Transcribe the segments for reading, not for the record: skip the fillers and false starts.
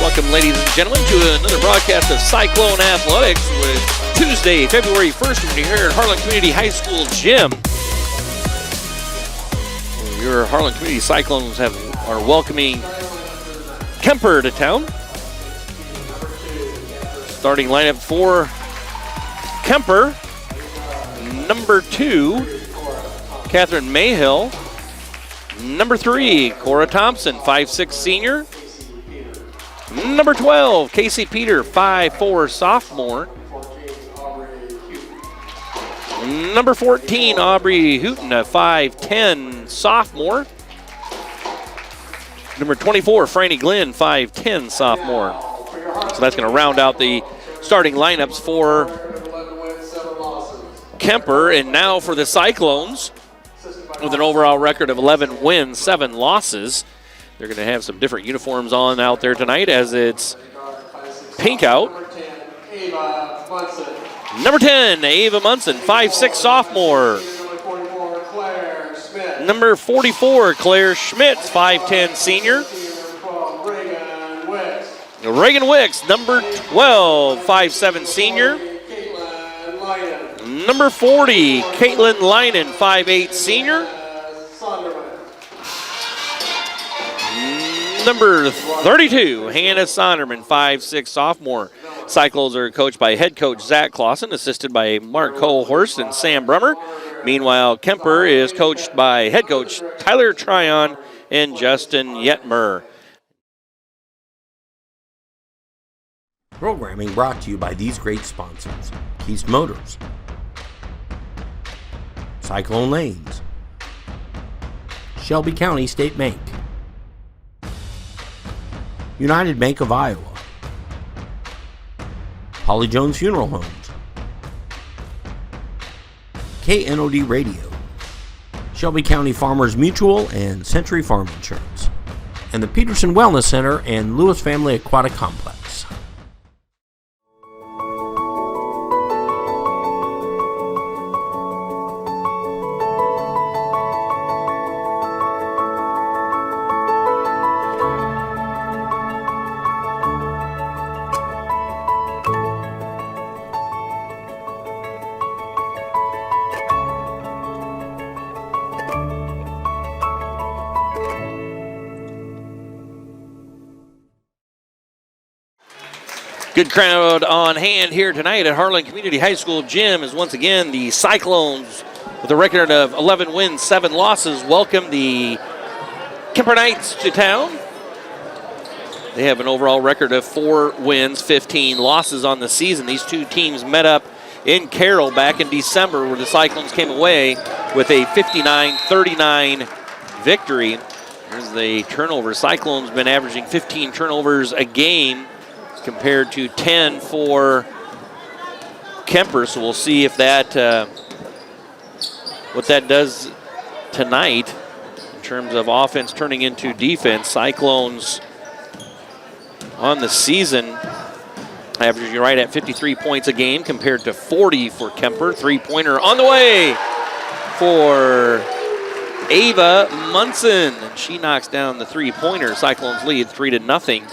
Welcome, ladies and gentlemen, to another broadcast of Cyclone Athletics with Tuesday, February 1st, when you're here at Harlan Community High School Gym. Your Harlan Community Cyclones are welcoming Kuemper to town. Starting lineup for Kuemper, number 2, Catherine Mayhill. Number 3, Cora Thompson, 5'6" senior. Number 12, Casey Peter, 5'4" sophomore. Number 14, Aubrey Hooten, a 5'10" sophomore. Number 24, Franny Glenn, 5'10" sophomore. So that's going to round out the starting lineups for Kuemper. And now for the Cyclones, with an overall record of 11 wins, 7 losses. They're going to have some different uniforms on out there tonight as it's pink out. Number 10, Ava Munson, 5'6" sophomore. Number 44, Claire Schmitz, 5'10" senior. Reagan Wicks, number 12, 5'7" senior. Number 40, Caitlin Leinen, 5'8" senior. Number 32, Hannah Sonderman, 5'6" sophomore. Cyclones are coached by head coach Zach Clausen, assisted by Mark Colhorst and Sam Brummer. Meanwhile, Kuemper is coached by head coach Tyler Tryon and Justin Yetmer. Programming brought to you by these great sponsors: Keast Motors, Cyclone Lanes, Shelby County State Bank, United Bank of Iowa, Holly Jones Funeral Homes, KNOD Radio, Shelby County Farmers Mutual and Century Farm Insurance, and the Peterson Wellness Center and Lewis Family Aquatic Complex. Good crowd on hand here tonight at Harlan Community High School Gym as once again the Cyclones, with a record of 11 wins, 7 losses, welcome the Kuemper Knights to town. They have an overall record of 4 wins, 15 losses on the season. These two teams met up in Carroll back in December, where the Cyclones came away with a 59-39 victory. There's the turnover. Cyclones been averaging 15 turnovers a game, compared to 10 for Kuemper. So we'll see if that what that does tonight in terms of offense turning into defense. Cyclones on the season averaging right at 53 points a game compared to 40 for Kuemper. 3-pointer on the way for Ava Munson, and she knocks down the 3-pointer. Cyclones lead 3-0.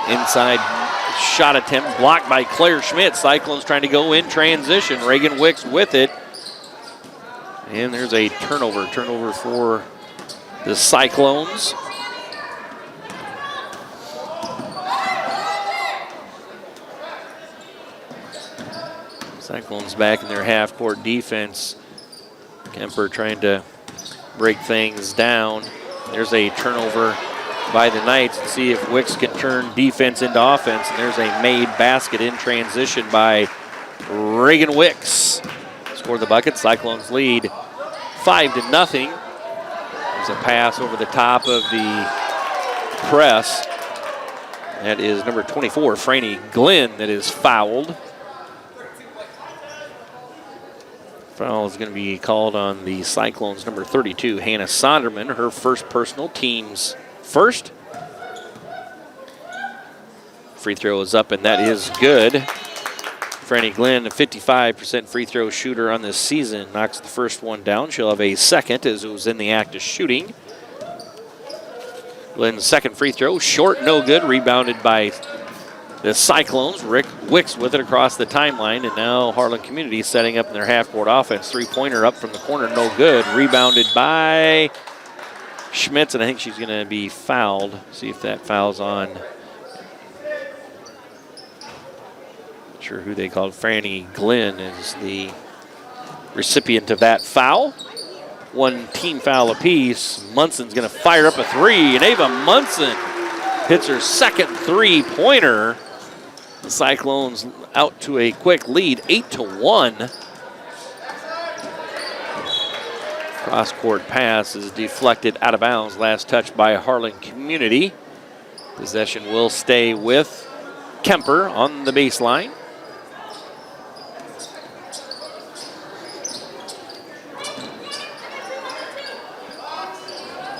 Inside shot attempt blocked by Claire Schmidt. Cyclones trying to go in transition. Reagan Wicks with it. And there's a turnover. Turnover for the Cyclones. Cyclones back in their half-court defense. Kuemper trying to break things down. There's a turnover by the Knights, and see if Wicks can turn defense into offense. And there's a made basket in transition by Reagan Wicks. Score the bucket. Cyclones lead 5-0. There's a pass over the top of the press. That is number 24, Franny Glenn, that is fouled. Foul is going to be called on the Cyclones, number 32, Hannah Sonderman, her first personal, team's first. Free throw is up, and that is good. Franny Glenn, a 55% free throw shooter on this season, knocks the first one down. She'll have a second as it was in the act of shooting. Glenn's second free throw, short, no good, rebounded by the Cyclones. Rick Wicks with it across the timeline, and now Harlan Community setting up in their half-court offense. Three-pointer up from the corner, no good. Rebounded by Schmitz, and I think she's going to be fouled. See if that foul's on. Not sure who they called. Franny Glenn is the recipient of that foul. One team foul apiece. Munson's going to fire up a three, and Ava Munson hits her second three-pointer. The Cyclones out to a quick lead, 8-1. Cross-court pass is deflected out of bounds. Last touch by Harlan Community. Possession will stay with Kuemper on the baseline.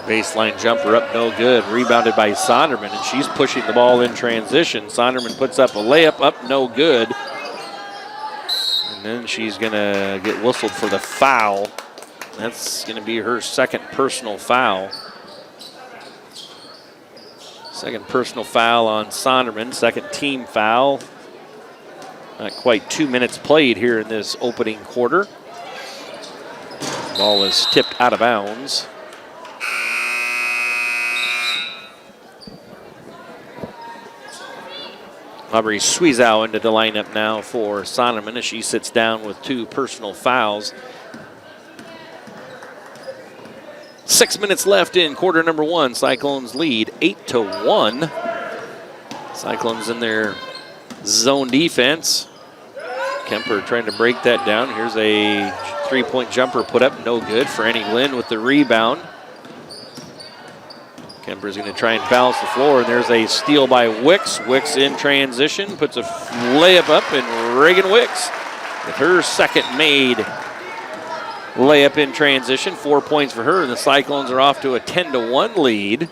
Baseline jumper up, no good. Rebounded by Sonderman, and she's pushing the ball in transition. Sonderman puts up a layup, up, no good. And then she's going to get whistled for the foul. That's going to be her second personal foul. Second personal foul on Sonderman, second team foul. Not quite 2 minutes played here in this opening quarter. Ball is tipped out of bounds. Aubrey Sweezow into the lineup now for Sonderman as she sits down with 2 personal fouls. 6 minutes left in quarter number 1. Cyclones lead 8-1. Cyclones in their zone defense. Kuemper trying to break that down. Here's a three-point jumper put up, no good. Franny Glenn with the rebound. Kuemper's going to try and balance the floor, and there's a steal by Wicks. Wicks in transition, puts a layup up, and Reagan Wicks with her second made layup in transition. 4 points for her, and the Cyclones are off to a 10-1 lead.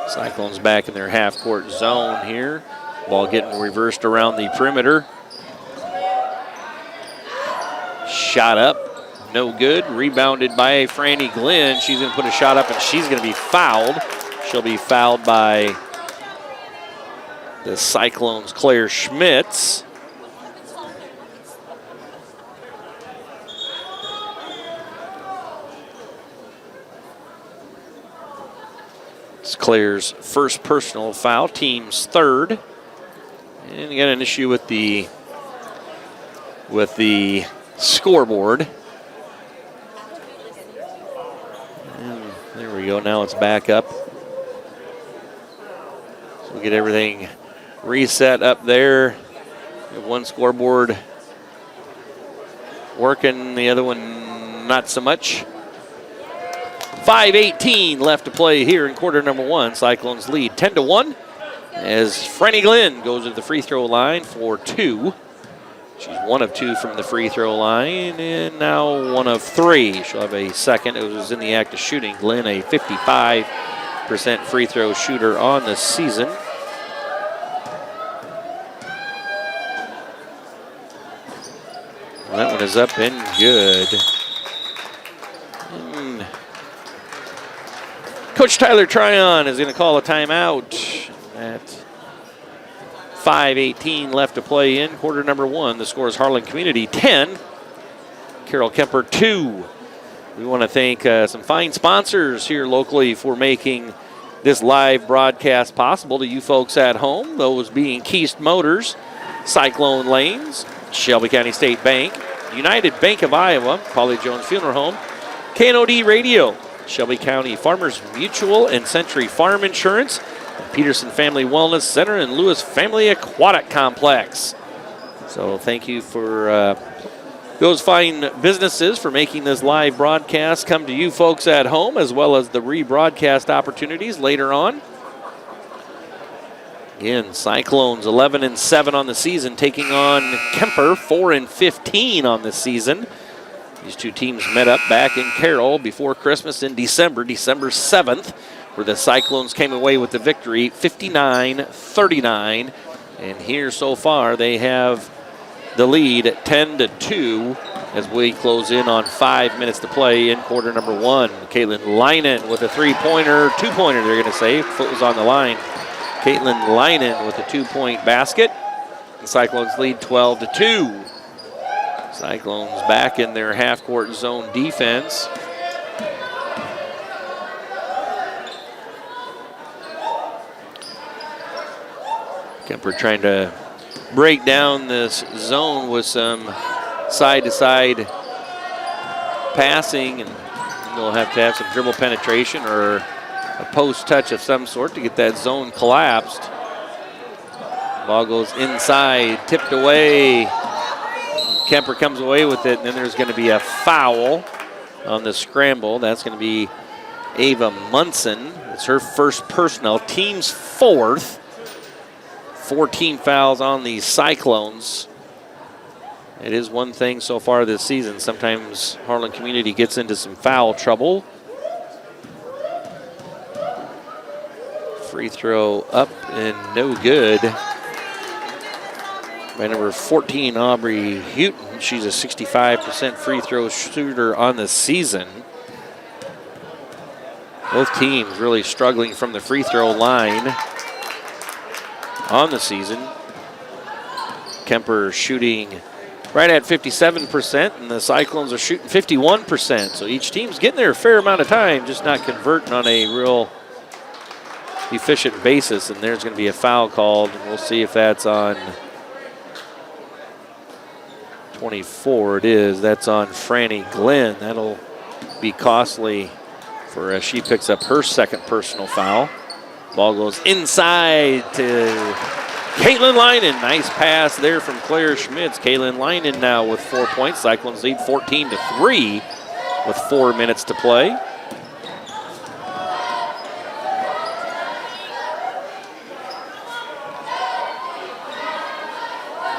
Cyclones back in their half-court zone here. Ball getting reversed around the perimeter. Shot up, no good. Rebounded by Franny Glenn. She's going to put a shot up, and she's going to be fouled. She'll be fouled by the Cyclones' Claire Schmitz. It's Claire's first personal foul, team's third. And you got an issue with the scoreboard. And there we go. Now it's back up. So we get everything reset up there. We have one scoreboard working, the other one not so much. 5:18 left to play here in quarter number 1. Cyclones lead 10-1 as Franny Glenn goes to the free throw line for 2. She's 1 of 2 from the free throw line, and now 1 of 3. She'll have a second. It was in the act of shooting. Glenn, a 55% free throw shooter on the season. Well, that one is up and good. Coach Tyler Tryon is going to call a timeout at 5:18 left to play in quarter number 1. The score is Harlan Community 10, Carroll Kuemper 2. We want to thank some fine sponsors here locally for making this live broadcast possible to you folks at home, those being Keast Motors, Cyclone Lanes, Shelby County State Bank, United Bank of Iowa, Polly Jones Funeral Home, KNOD Radio, Shelby County Farmers Mutual and Century Farm Insurance, Peterson Family Wellness Center, and Lewis Family Aquatic Complex. So thank you for those fine businesses for making this live broadcast come to you folks at home, as well as the rebroadcast opportunities later on. Again, Cyclones 11-7 on the season, taking on Kuemper 4-15 on the season. These two teams met up back in Carroll before Christmas in December 7th, where the Cyclones came away with the victory 59-39. And here so far they have the lead at 10-2 as we close in on 5 minutes to play in quarter number 1. Caitlin Leinen with a 3-pointer, 2-pointer they're going to say. Foot was on the line. Caitlin Leinen with a 2-point basket. The Cyclones lead 12-2. Cyclones back in their half-court zone defense. Kuemper trying to break down this zone with some side-to-side passing, and they'll have to have some dribble penetration or a post touch of some sort to get that zone collapsed. Ball goes inside, tipped away. Kuemper comes away with it, and then there's going to be a foul on the scramble. That's going to be Ava Munson. It's her first personal, team's 4th. 14 fouls on the Cyclones. It is one thing so far this season. Sometimes Harlan Community gets into some foul trouble. Free throw up and no good. By number 14, Aubrey Houghton. She's a 65% free throw shooter on the season. Both teams really struggling from the free throw line on the season. Kuemper shooting right at 57%, and the Cyclones are shooting 51%. So each team's getting there a fair amount of time, just not converting on a real efficient basis. And there's going to be a foul called, and we'll see if that's on 24. It is. That's on Franny Glenn. That'll be costly for as she picks up her second personal foul. Ball goes inside to Caitlin Leinen. Nice pass there from Claire Schmitz. Caitlin Leinen now with 4 points. Cyclones lead 14-3 with 4 minutes to play.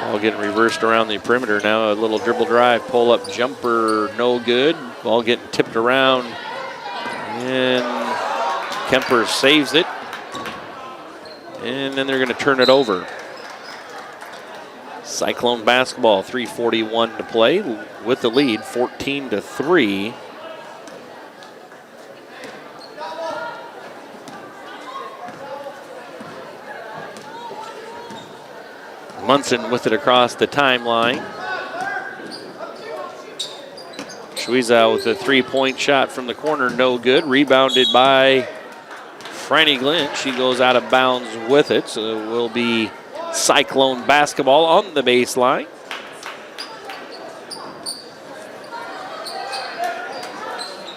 Ball getting reversed around the perimeter now. A little dribble drive, pull up jumper, no good. Ball getting tipped around, and Kuemper saves it. And then they're going to turn it over. Cyclone basketball, 3:41 to play with the lead, 14-3. Munson with it across the timeline. Schweizow with a 3-point shot from the corner, no good. Rebounded by Franny Glenn. She goes out of bounds with it, so it will be Cyclone basketball on the baseline.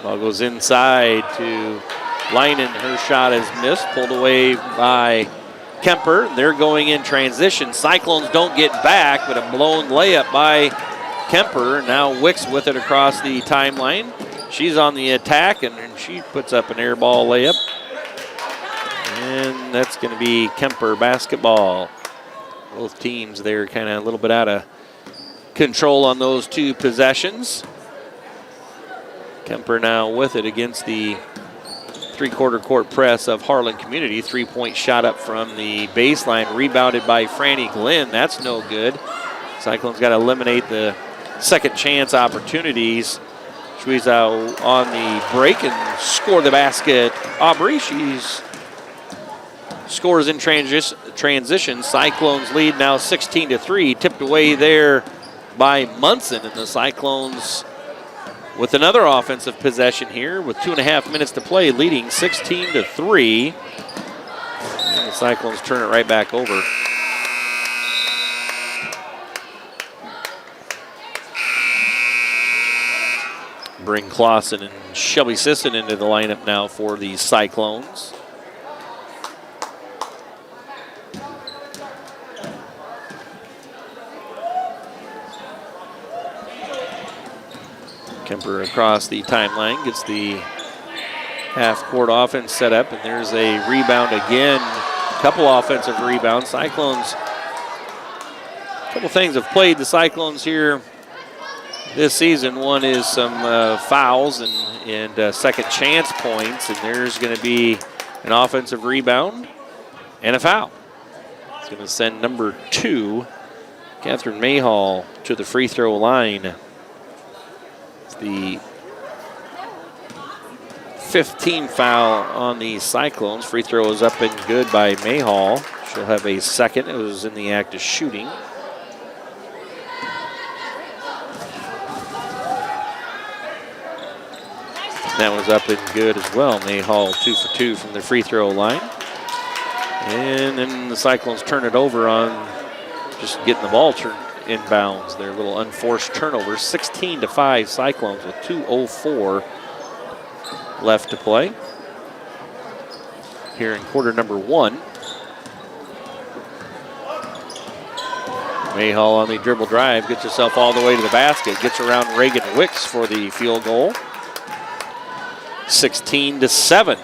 Ball goes inside to Leinen. Her shot is missed, pulled away by Kuemper. They're going in transition. Cyclones don't get back, but a blown layup by Kuemper. Now Wicks with it across the timeline. She's on the attack, and she puts up an air ball layup. And that's going to be Kuemper basketball. Both teams there kind of a little bit out of control on those two possessions. Kuemper now with it against the three-quarter court press of Harlan Community. 3-point shot up from the baseline, rebounded by Franny Glenn. That's no good. Cyclones got to eliminate the second chance opportunities. Schweizow on the break and score the basket. Aubrey, she's scores in transition. Cyclones lead now 16-3. Tipped away there by Munson, and the Cyclones with another offensive possession here with 2.5 minutes to play, leading 16-3. And the Cyclones turn it right back over. Bring Clausen and Shelby Sisson into the lineup now for the Cyclones. Kuemper across the timeline, gets the half-court offense set up, and there's a rebound again. A couple offensive rebounds. Cyclones, a couple things have played the Cyclones here this season. One is some fouls and second chance points, and there's going to be an offensive rebound and a foul. It's going to send number 2 Catherine Mayhall to the free throw line. It's the 15th foul on the Cyclones. Free throw is up and good by Mayhall. She'll have a second. It was in the act of shooting. That was up and good as well. Mayhall 2 for 2 from the free throw line. And then the Cyclones turn it over on just getting the ball turned inbounds. Their little unforced turnover. 16-5 Cyclones with 2:04 left to play here in quarter number 1. Mayhall on the dribble drive, gets herself all the way to the basket, gets around Reagan Wicks for the field goal. 16-7.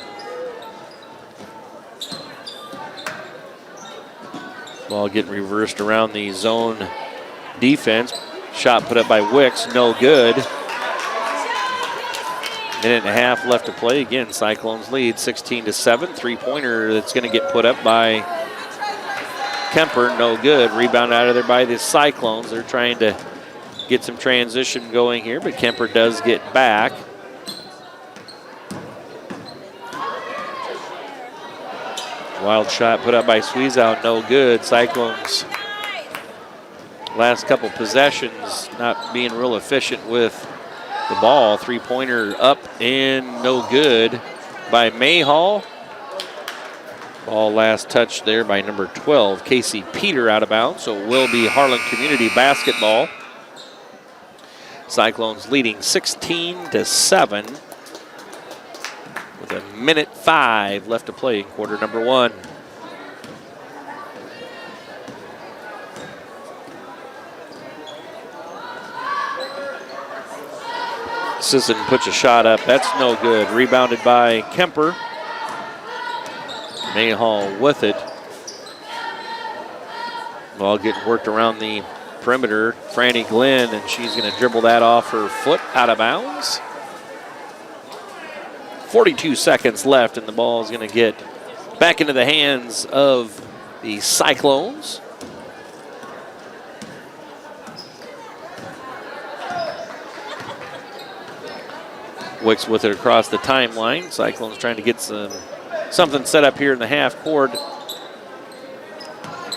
Ball getting reversed around the zone defense. Shot put up by Wicks, no good. Minute and a half left to play. Again, Cyclones lead 16-7. Three-pointer that's going to get put up by Kuemper, no good. Rebound out of there by the Cyclones. They're trying to get some transition going here, but Kuemper does get back. Wild shot put up by Sweezow, no good. Cyclones last couple possessions not being real efficient with the ball. Three-pointer up and no good by Mayhall. Ball last touched there by number 12, Casey Peter, out of bounds. So it will be Harlan Community basketball. Cyclones leading 16-7 with a minute 5 left to play in quarter number 1. Sisson puts a shot up. That's no good. Rebounded by Kuemper. Mayhall with it. Ball getting worked around the perimeter. Franny Glenn, and she's going to dribble that off her foot out of bounds. 42 seconds left, and the ball is going to get back into the hands of the Cyclones. Wicks with it across the timeline. Cyclones trying to get something set up here in the half court.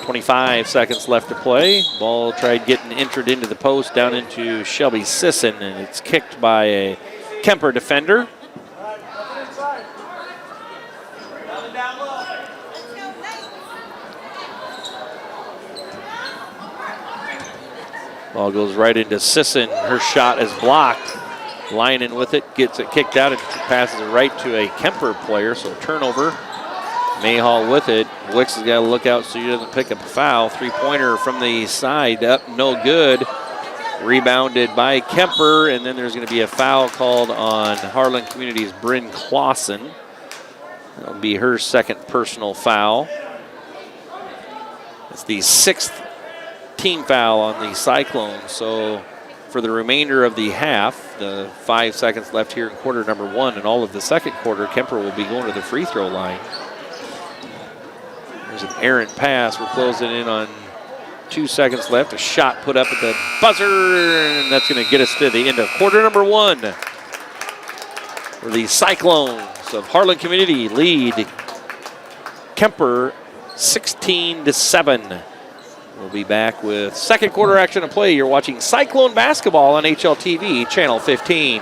25 seconds left to play. Ball tried getting entered into the post down into Shelby Sisson, and it's kicked by a Kuemper defender. Ball goes right into Sisson. Her shot is blocked. Lynan with it, gets it kicked out and passes it right to a Kuemper player, so turnover. Mayhall with it. Wicks has got to look out so he doesn't pick up a foul. Three-pointer from the side, up, no good. Rebounded by Kuemper, and then there's going to be a foul called on Harlan Community's Bryn Clausen. That'll be her second personal foul. It's the 6th team foul on the Cyclones, so for the remainder of the half, the 5 seconds left here in quarter number 1 and all of the second quarter, Kuemper will be going to the free throw line. There's an errant pass. We're closing in on 2 seconds left. A shot put up at the buzzer, and that's going to get us to the end of quarter number 1. Where the Cyclones of Harlan Community lead Kuemper 16-7. We'll be back with second quarter action to play. You're watching Cyclone basketball on HLTV, Channel 15.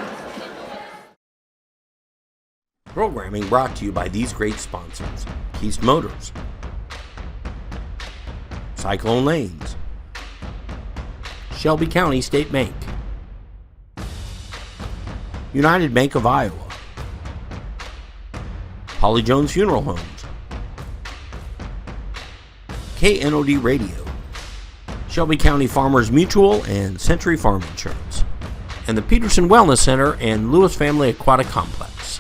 Programming brought to you by these great sponsors: Keast Motors, Cyclone Lanes, Shelby County State Bank, United Bank of Iowa, Holly Jones Funeral Homes, KNOD Radio, Shelby County Farmers Mutual and Century Farm Insurance, and the Peterson Wellness Center and Lewis Family Aquatic Complex.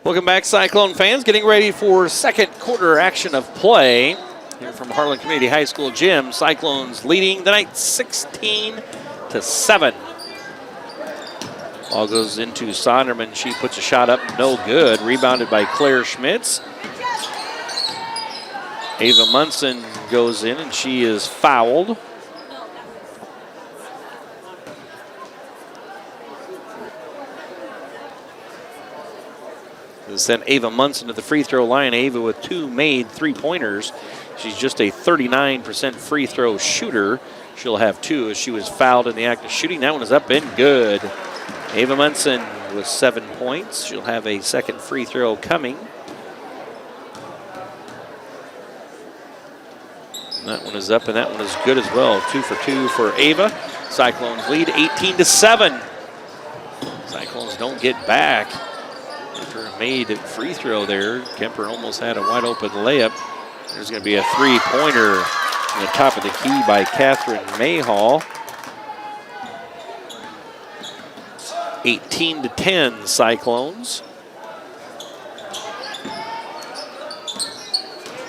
Welcome back, Cyclone fans. Getting ready for second quarter action of play here from Harlan Community High School gym. Cyclones leading the night 16-7. Ball goes into Sonderman. She puts a shot up, no good. Rebounded by Claire Schmitz. Ava Munson goes in and she is fouled. Sent Ava Munson to the free throw line. Ava with 2 made 3-pointers. She's just a 39% free throw shooter. She'll have 2 as she was fouled in the act of shooting. That one is up and good. Ava Munson with 7 points. She'll have a second free throw coming. And that one is up and that one is good as well. 2 for 2 for Ava. Cyclones lead 18-7. Cyclones don't get back. After a made free throw there, Kuemper almost had a wide open layup. There's going to be a 3-pointer in the top of the key by Catherine Mayhall. 18-10 Cyclones.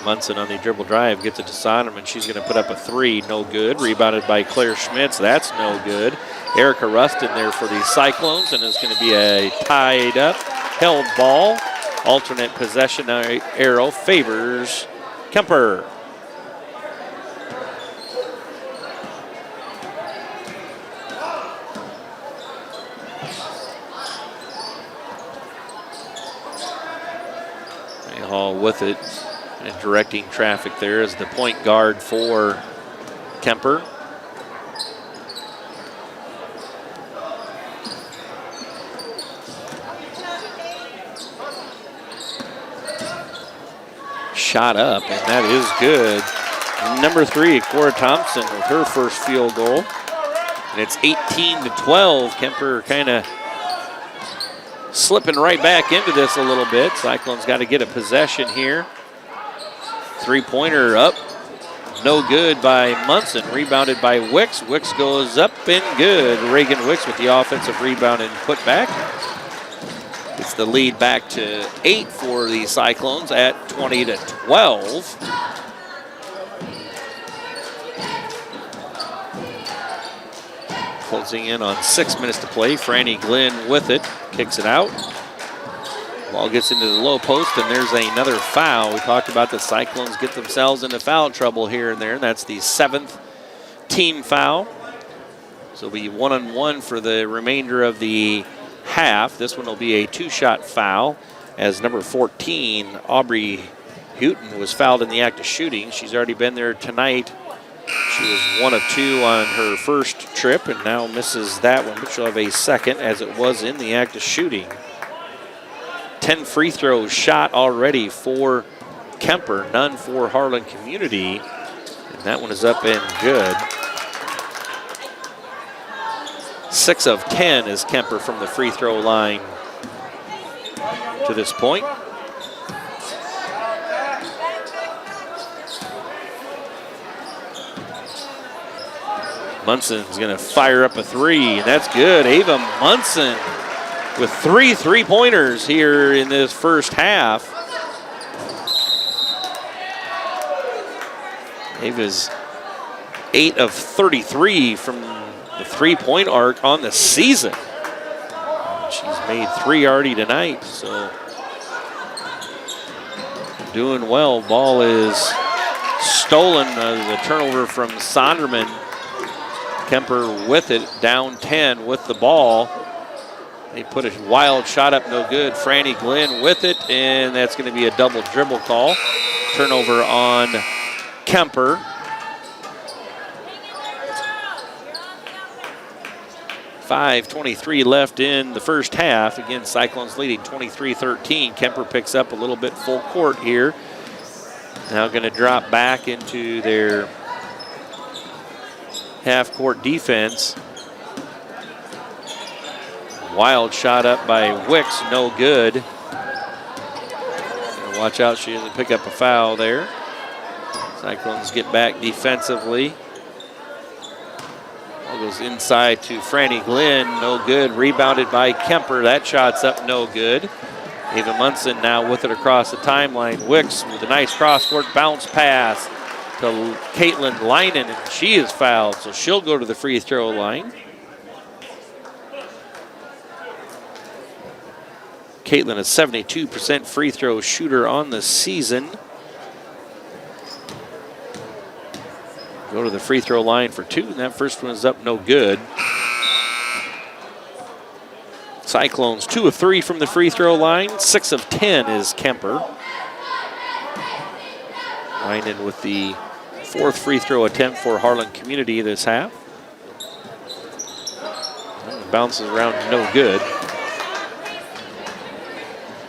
Munson on the dribble drive gets it to Sonderman. She's going to put up a 3, no good. Rebounded by Claire Schmitz, that's no good. Erica Rustin there for the Cyclones, and it's going to be a tied up, held ball. Alternate possession arrow favors Kuemper. Mayhall with it and directing traffic there as the point guard for Kuemper. Shot up, and that is good. Number 3, Cora Thompson with her first field goal. And it's 18-12. Kuemper kind of slipping right back into this a little bit. Cyclones got to get a possession here. 3-pointer up, no good by Munson. Rebounded by Wicks. Wicks goes up and good. Reagan Wicks with the offensive rebound and put back. It's the lead back to 8 for the Cyclones at 20-12. Closing in on 6 minutes to play. Franny Glenn with it, kicks it out. Ball gets into the low post, and there's another foul. We talked about the Cyclones get themselves into foul trouble here and there, and that's the 7th team foul. So it'll be 1-on-1 for the remainder of the half. This one will be a 2-shot foul as number 14, Aubrey Houghton, was fouled in the act of shooting. She's already been there tonight. She was 1 of 2 on her first trip and now misses that one, but she'll have a second as it was in the act of shooting. 10 free throws shot already for Kuemper, none for Harlan Community, and that one is up and good. 6 of 10 is Kuemper from the free throw line to this point. Munson's going to fire up a 3, and that's good. Ava Munson with 3 3-pointers here in this first half. Ava's 8 of 33 from the 3-point arc on the season. She's made 3 already tonight, so doing well. Ball is stolen, the turnover from Sonderman. Kuemper with it, down 10 with the ball. They put a wild shot up, no good. Franny Glenn with it, and that's going to be a double dribble call. Turnover on Kuemper. .5:23 left in the first half. Again, Cyclones leading 23-13. Kuemper picks up a little bit full court here. Now going to drop back into their half-court defense. Wild shot up by Wicks, no good. Watch out, she doesn't pick up a foul there. Cyclones get back defensively. Ball goes inside to Franny Glenn, no good. Rebounded by Kuemper, that shot's up, no good. Ava Munson now with it across the timeline. Wicks with a nice cross-court bounce pass to Caitlin Leinen, and she is fouled, so she'll go to the free throw line. Caitlin, a 72% free throw shooter on the season. Go to the free throw line for 2, and that first one is up no good. Cyclones 2 of 3 from the free throw line. 6 of 10 is Kuemper. Leinen with the 4th free throw attempt for Harlan Community this half. And bounces around no good.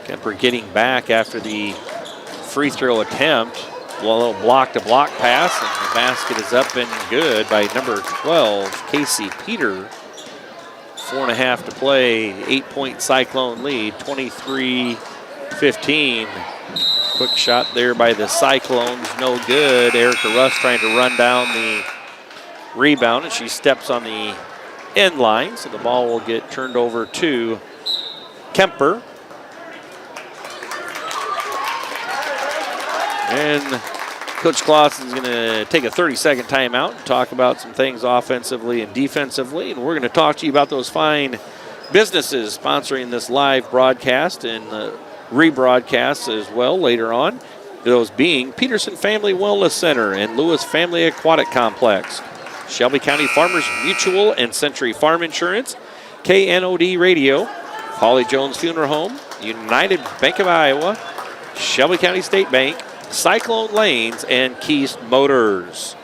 Kuemper getting back after the free throw attempt. A little block-to-block pass, and the basket is up and good by number 12, Casey Peter. 4.5 to play, 8-point Cyclone lead, 23-15. Quick shot there by the Cyclones, no good. Erica Russ trying to run down the rebound, and she steps on the end line, so the ball will get turned over to Kuemper. And Coach Clausen's going to take a 30-second timeout and talk about some things offensively and defensively. And we're going to talk to you about those fine businesses sponsoring this live broadcast and rebroadcasts as well later on. Those being Peterson Family Wellness Center and Lewis Family Aquatic Complex, Shelby County Farmers Mutual and Century Farm Insurance, KNOD Radio, Holly Jones Funeral Home, United Bank of Iowa, Shelby County State Bank, Cyclone Lanes, and Keast Motors.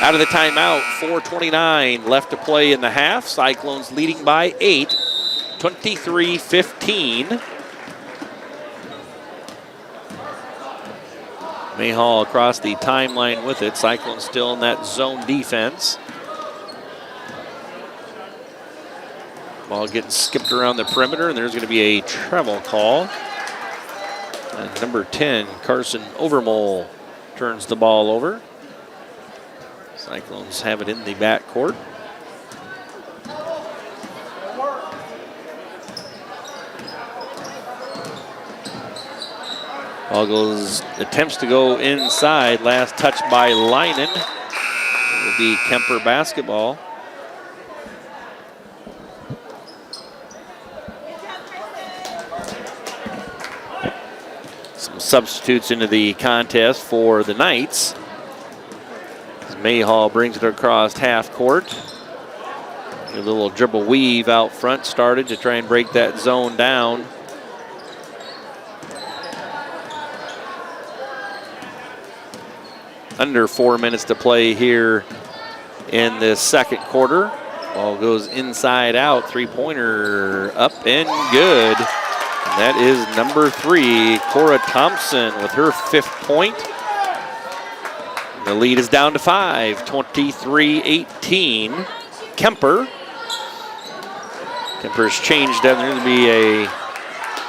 Out of the timeout, 4:29 left to play in the half. Cyclones leading by 8, 23-15. Mayhall across the timeline with it. Cyclones still in that zone defense. Ball getting skipped around the perimeter, and there's going to be a travel call. And number 10, Carson Overmole, turns the ball over. Cyclones have it in the backcourt. Ball goes, attempts to go inside. Last touch by Leinen. It will be Kuemper basketball. Some substitutes into the contest for the Knights. As Mayhall brings it across half court. A little dribble weave out front started to try and break that zone down. Under 4 minutes to play here in the second quarter. Ball goes inside out. Three-pointer up and good. And that is number 3, Cora Thompson with her 5th point. The lead is down to 5, 23-18. Kuemper. Kuemper's changed up. There's going to be a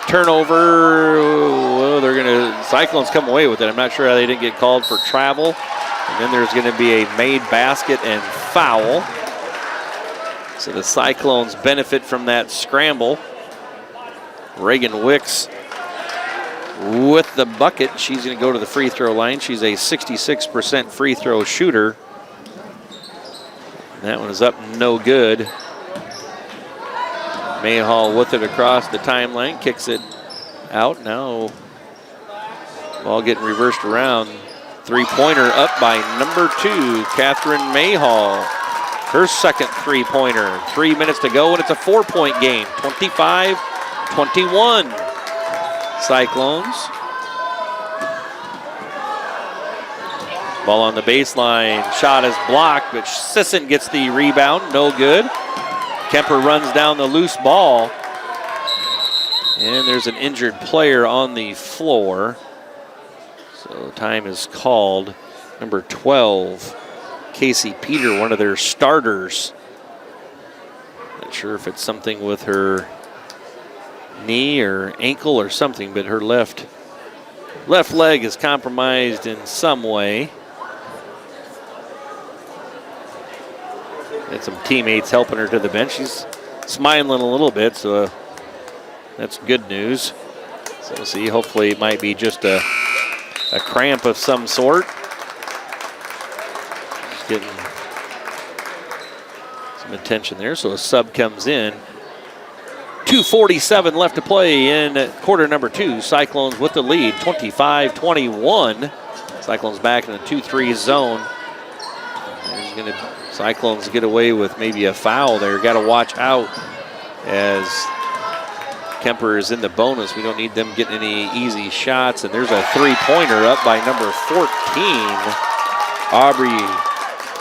turnover. Well, Cyclones come away with it. I'm not sure how they didn't get called for travel. And then there's going to be a made basket and foul. So the Cyclones benefit from that scramble. Reagan Wicks with the bucket. She's going to go to the free throw line. She's a 66% free throw shooter. And that one is up no good. Mayhall with it across the timeline, kicks it out. Now ball getting reversed around. Three-pointer up by number 2, Catherine Mayhall. Her second three-pointer. 3 minutes to go, and it's a 4-point game. 25-21. Cyclones. Ball on the baseline. Shot is blocked, but Sisson gets the rebound. No good. Kuemper runs down the loose ball. And there's an injured player on the floor. So time is called. Number 12, Casey Peter, one of their starters. Not sure if it's something with her knee or ankle or something, but her left leg is compromised in some way. And some teammates helping her to the bench. She's smiling a little bit, so That's good news. So we'll see. Hopefully it might be just a cramp of some sort. Just getting some attention there. So a sub comes in. 2:47 left to play in quarter number 2. Cyclones with the lead, 25-21. Cyclones back in the 2-3 zone. Cyclones get away with maybe a foul there. Got to watch out as Kuemper is in the bonus. We don't need them getting any easy shots. And there's a three-pointer up by number 14, Aubrey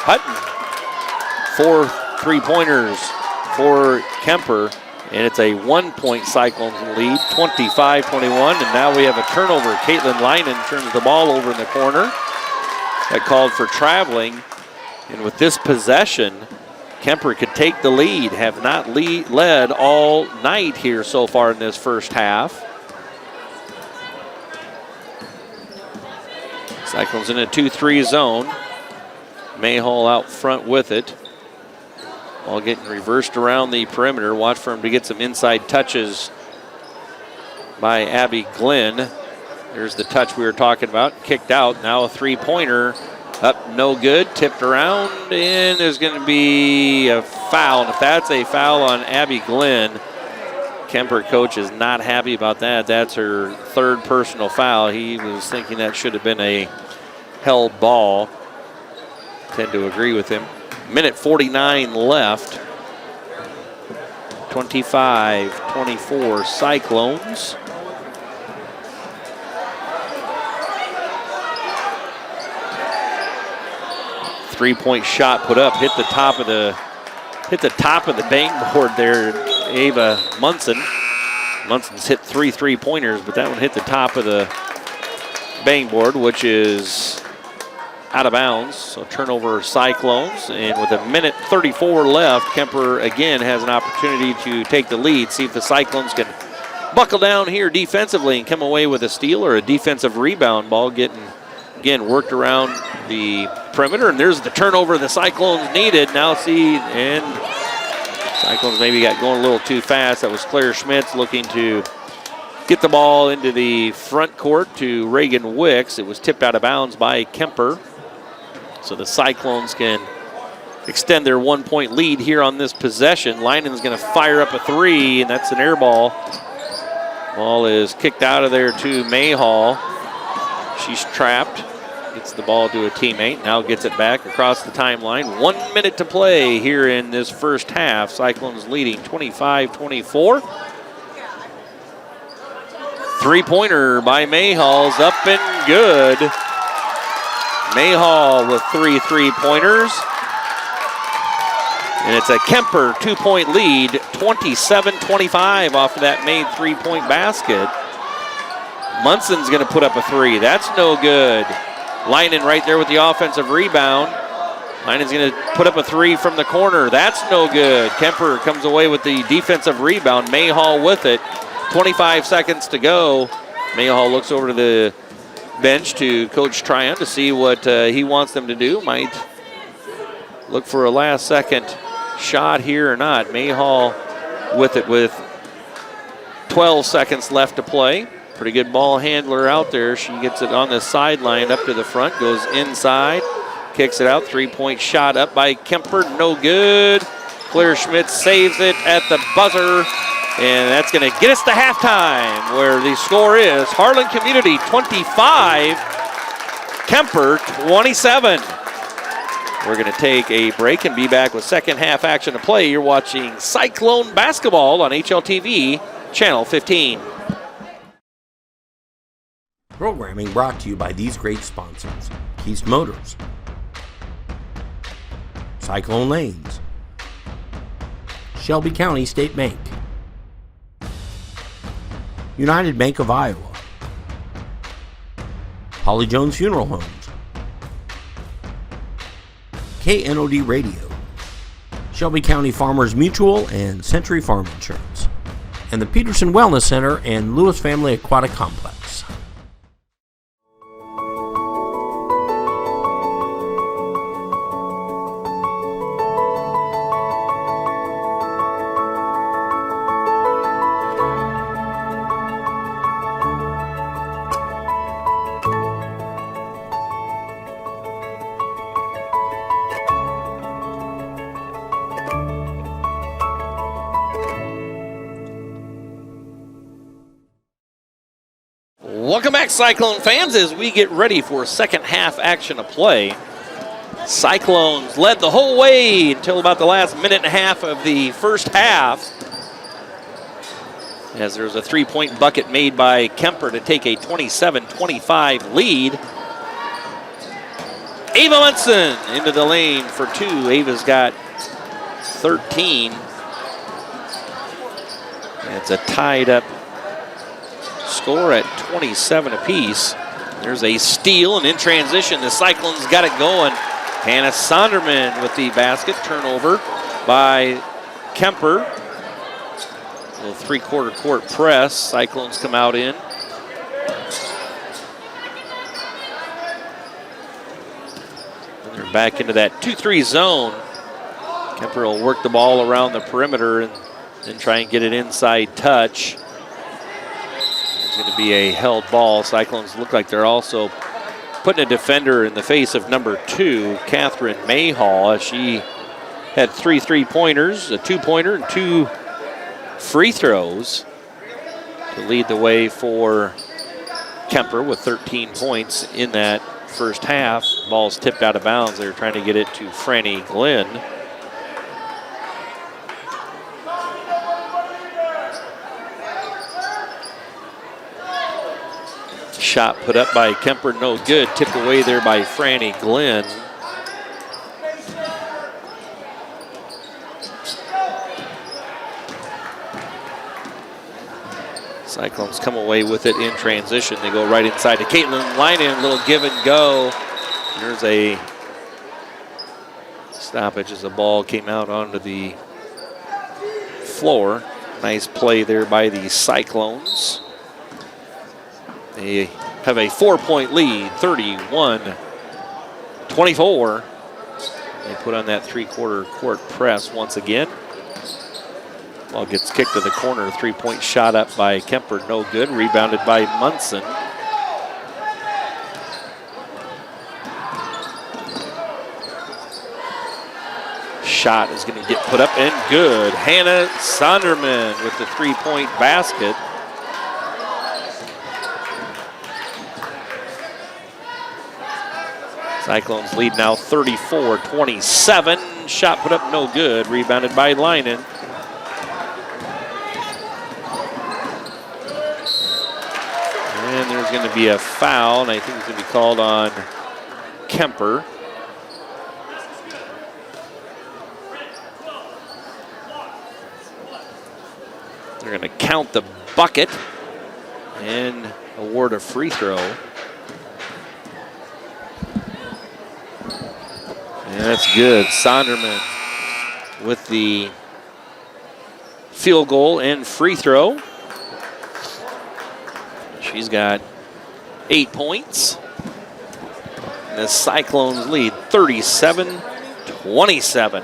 Hutton. 4 3-pointers for Kuemper. And it's a 1-point Cyclones lead, 25-21. And now we have a turnover. Caitlin Leinen turns the ball over in the corner. That called for traveling. And with this possession, Kuemper could take the lead. Have not led all night here so far in this first half. Cyclones in a 2-3 zone. Mayhall out front with it. Ball getting reversed around the perimeter. Watch for him to get some inside touches by Abby Glenn. There's the touch we were talking about. Kicked out. Now a three-pointer. Up, no good. Tipped around, and there's going to be a foul. And if that's a foul on Abby Glenn, Kuemper coach is not happy about that. That's her third personal foul. He was thinking that should have been a held ball. Tend to agree with him. Minute 49 left. 25-24 Cyclones. Three-point shot put up, hit the top of the bang board there. Ava Munson. Munson's hit 3 3-pointers, but that one hit the top of the bang board, which is out of bounds. So turnover Cyclones, and with a minute 34 left, Kuemper again has an opportunity to take the lead. See if the Cyclones can buckle down here defensively and come away with a steal or a defensive rebound. Ball getting again worked around the perimeter, and there's the turnover the Cyclones needed. Now see, and Cyclones maybe got going a little too fast. That was Claire Schmitz looking to get the ball into the front court to Reagan Wicks. It was tipped out of bounds by Kuemper. So the Cyclones can extend their 1-point lead here on this possession. Leinen's going to fire up a three, and that's an air ball. Ball is kicked out of there to Mayhall. She's trapped. Gets the ball to a teammate. Now gets it back across the timeline. 1 minute to play here in this first half. Cyclones leading 25-24. Three-pointer by Mayhall's up and good. Mayhall with 3 3-pointers. And it's a Kuemper 2-point lead, 27-25 off of that made 3-point basket. Munson's going to put up a three. That's no good. Leinen right there with the offensive rebound. Leinen's going to put up a three from the corner. That's no good. Kuemper comes away with the defensive rebound. Mayhall with it. 25 seconds to go. Mayhall looks over to the bench to Coach Tryon to see what he wants them to do. Might look for a last-second shot here or not. Mayhall with it with 12 seconds left to play. Pretty good ball handler out there. She gets it on the sideline up to the front, goes inside, kicks it out. 3-point shot up by Kuemper, no good. Claire Schmidt saves it at the buzzer, and that's going to get us to halftime, where the score is Harlan Community 25, Kuemper 27. We're going to take a break and be back with second half action to play. You're watching Cyclone basketball on HLTV, Channel 15. Programming brought to you by these great sponsors: Keast Motors, Cyclone Lanes, Shelby County State Bank, United Bank of Iowa, Holly Jones Funeral Homes, KNOD Radio, Shelby County Farmers Mutual and Century Farm Insurance, and the Peterson Wellness Center and Lewis Family Aquatic Complex. Welcome back, Cyclone fans, as we get ready for second half action of play. Cyclones led the whole way until about the last minute and a half of the first half, as there was a three-point bucket made by Kuemper to take a 27-25 lead. Ava Munson into the lane for two. Ava's got 13. It's a tied-up score at 27 apiece. There's a steal, and in transition, the Cyclones got it going. Hannah Sonderman with the basket. Turnover by Kuemper. A little three-quarter court press. Cyclones come out in. And they're back into that 2-3 zone. Kuemper will work the ball around the perimeter and then try and get it inside touch. It's going to be a held ball. Cyclones look like they're also putting a defender in the face of number 2, Catherine Mayhall, as she had 3 3-pointers, a 2-pointer, and 2 free throws to lead the way for Kuemper with 13 points in that first half. Ball's tipped out of bounds. They're trying to get it to Franny Glenn. Shot put up by Kuemper, no good. Tipped away there by Franny Glenn. Cyclones come away with it in transition. They go right inside to Caitlin Leinen, little give and go. There's a stoppage as the ball came out onto the floor. Nice play there by the Cyclones. They have a 4-point lead, 31-24. They put on that three-quarter court press once again. Ball gets kicked to the corner. 3-point shot up by Kuemper, no good. Rebounded by Munson. Shot is going to get put up and good. Hannah Sonderman with the 3-point basket. Cyclones lead now 34-27. Shot put up no good. Rebounded by Leinen. And there's going to be a foul, and I think it's going to be called on Kuemper. They're going to count the bucket and award a free throw. And that's good. Sonderman with the field goal and free throw. She's got 8 points. And the Cyclones lead 37-27.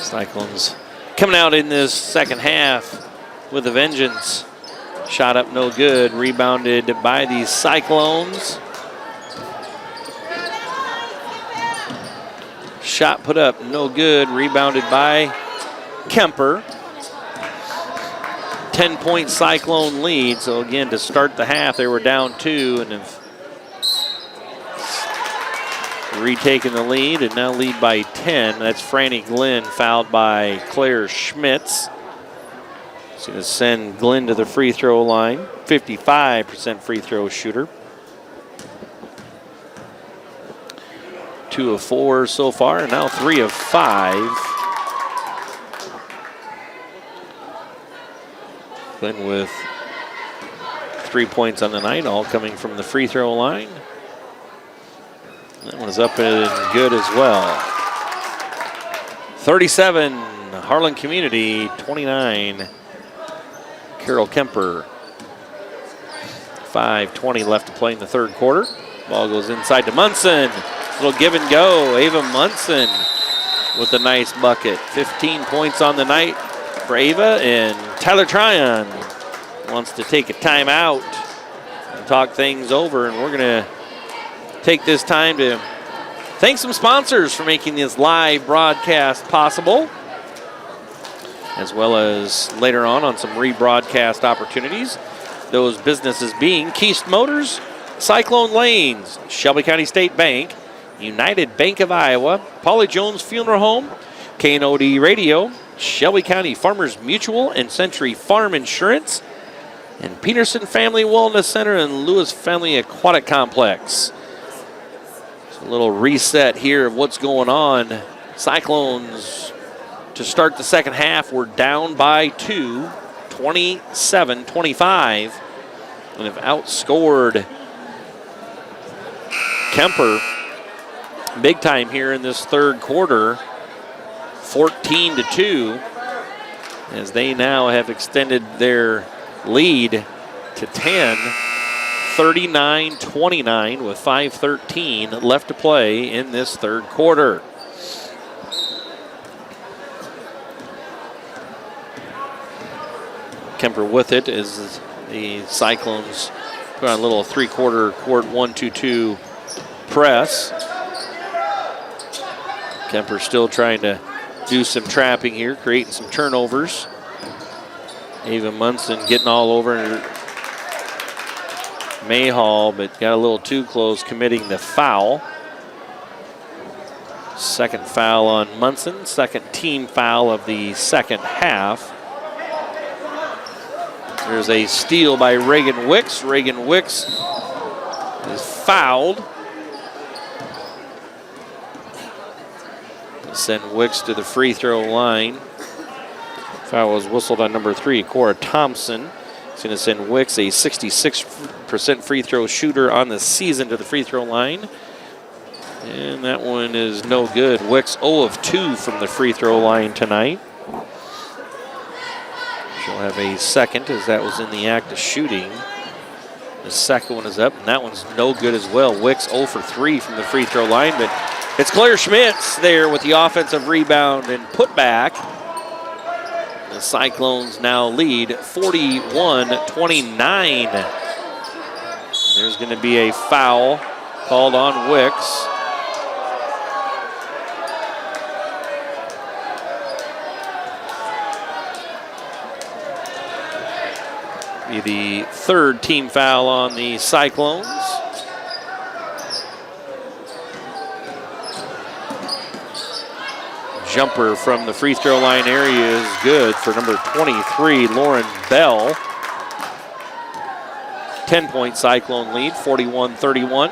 Cyclones coming out in this second half with a vengeance. Shot up no good. Rebounded by the Cyclones. Shot put up no good. Rebounded by Kuemper. 10-point Cyclone lead. So again, to start the half, they were down 2 and have retaken the lead and now lead by 10. That's Franny Glenn, fouled by Claire Schmitz. She's going to send Glenn to the free throw line. 55% free throw shooter. 2 of 4 so far, and now 3 of 5. Glenn with 3 points on the night, all coming from the free throw line. That one's up and good as well. 37, Harlan Community, 29. Carol Kuemper. 5:20 left to play in the third quarter. Ball goes inside to Munson. Little give and go. Ava Munson with a nice bucket. 15 points on the night for Ava, and Tyler Tryon wants to take a timeout and talk things over, and we're going to take this time to thank some sponsors for making this live broadcast possible. as well as later on some rebroadcast opportunities. Those businesses being Keast Motors, Cyclone Lanes, Shelby County State Bank, United Bank of Iowa, Polly Jones Funeral Home, KNOD Radio, Shelby County Farmers Mutual and Century Farm Insurance, and Peterson Family Wellness Center and Lewis Family Aquatic Complex. So a little reset here of what's going on. Cyclones, to start the second half, were down by 2, 27-25, and have outscored Kuemper big time here in this third quarter, 14-2, as they now have extended their lead to 10, 39-29 with 5:13 left to play in this third quarter. Kuemper with it as the Cyclones put on a little three-quarter court 1-2-2 press. Kuemper still trying to do some trapping here, creating some turnovers. Ava Munson getting all over Mayhall, but got a little too close, committing the foul. Second foul on Munson, second team foul of the second half. There's a steal by Reagan Wicks. Reagan Wicks is fouled. Send Wicks to the free throw line. Foul was whistled on number 3, Cora Thompson. It's going to send Wicks, a 66% free throw shooter on the season, to the free throw line. And that one is no good. Wicks 0 of 2 from the free throw line tonight. She'll have a second, as that was in the act of shooting. The second one is up, and that one's no good as well. Wicks 0 for 3 from the free throw line, but it's Claire Schmitz there with the offensive rebound and putback. The Cyclones now lead 41-29. There's going to be a foul called on Wicks. Be the third team foul on the Cyclones. Jumper from the free throw line area is good for number 23, Lauren Bell. 10-point Cyclone lead, 41-31.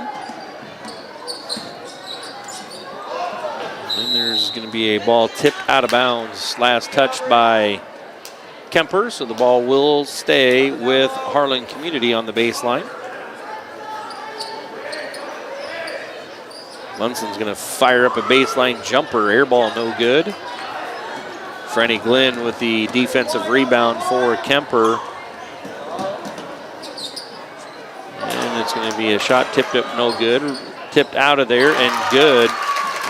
And there's going to be a ball tipped out of bounds, last touched by Kuemper, so the ball will stay with Harlan Community on the baseline. Munson's going to fire up a baseline jumper. Air ball no good. Franny Glenn with the defensive rebound for Kuemper. And it's going to be a shot tipped up no good. Tipped out of there and good.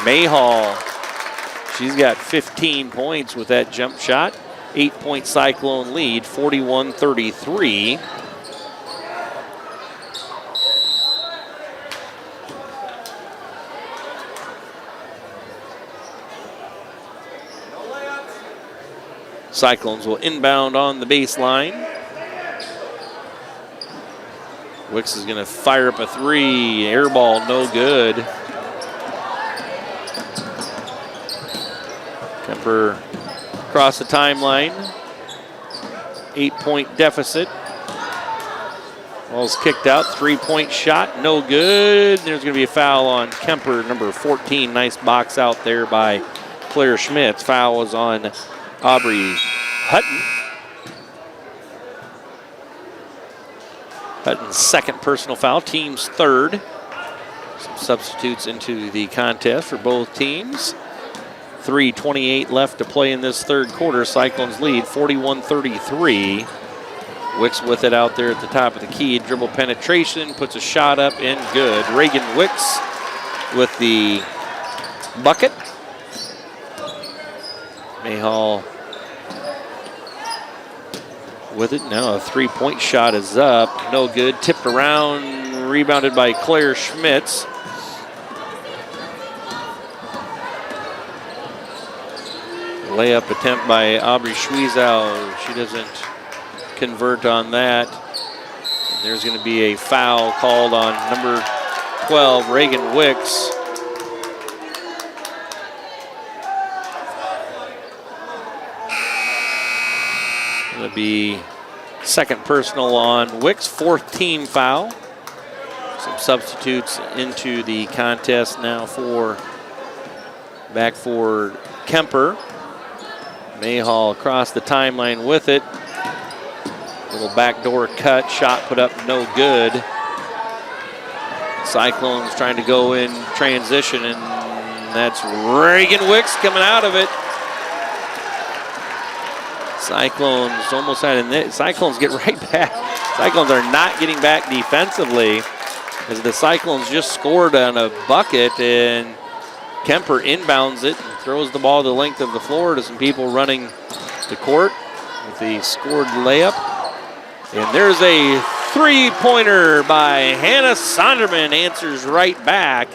Mayhall, she's got 15 points with that jump shot. 8-point Cyclone lead, 41-33. Cyclones will inbound on the baseline. Wicks is going to fire up a three. Air ball, no good. Kuemper across the timeline. 8-point deficit. Ball's kicked out. 3-point shot, no good. There's going to be a foul on Kuemper, number 14. Nice box out there by Claire Schmitz. Foul was on Aubrey Hutton. Hutton's second personal foul, team's third. Some substitutes into the contest for both teams. 3:28 left to play in this third quarter. Cyclones lead 41-33. Wicks with it out there at the top of the key. Dribble penetration, puts a shot up and good. Reagan Wicks with the bucket. Mayhall with it. Now a 3-point shot is up. No good. Tipped around. Rebounded by Claire Schmitz. Layup attempt by Aubrey Schwiezow. She doesn't convert on that. And there's going to be a foul called on number 12, Reagan Wicks. Going to be second personal on Wicks, fourth team foul. Some substitutes into the contest now back for Kuemper. Mayhall across the timeline with it. Little backdoor cut, shot put up no good. Cyclones trying to go in transition, and that's Reagan Wicks coming out of it. Cyclones almost had a net. Cyclones get right back. Cyclones are not getting back defensively as the Cyclones just scored on a bucket, and Kuemper inbounds it and throws the ball the length of the floor to some people running the court with the scored layup. And there's a three-pointer by Hannah Sonderman, answers right back.